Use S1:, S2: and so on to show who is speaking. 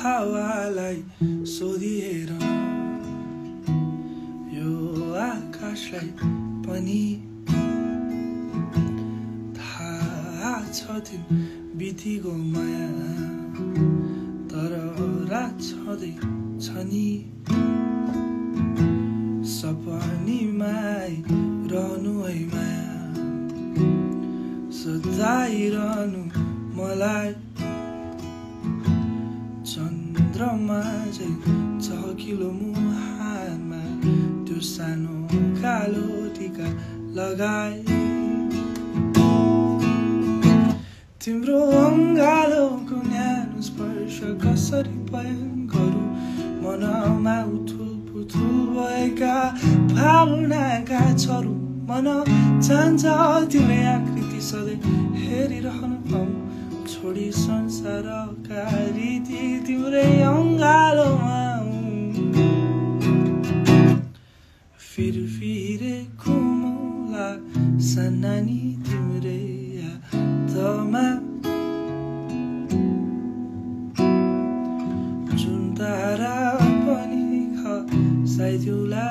S1: हावालाई सोधिहेर यो आकाशलाई पनि थाहा छ दिन बितिगो माया तर रात छँदै छ नि सपनीमै रहनु है माया सताइरहनु मलाई चन्द्रमा चाहिँ चहकिलो मुहानमा त्यो सानो कालो टीका लगाए तिम्रो अङ्गालोको न्यानो स्पर्श कसरी बयान गरौँ मनमा उथुलपुथुल भएका भावनाका छरू मन चाहन्छ तिम्रो आकृति सधैँ हेरिरहन पाऊँ छोडी संसारका रीति तिम्रै अङ्गालोमा फिरफिरेको मौला सन्नानी तिम्रै यादमा जुन तारा पनि खसाइदिउला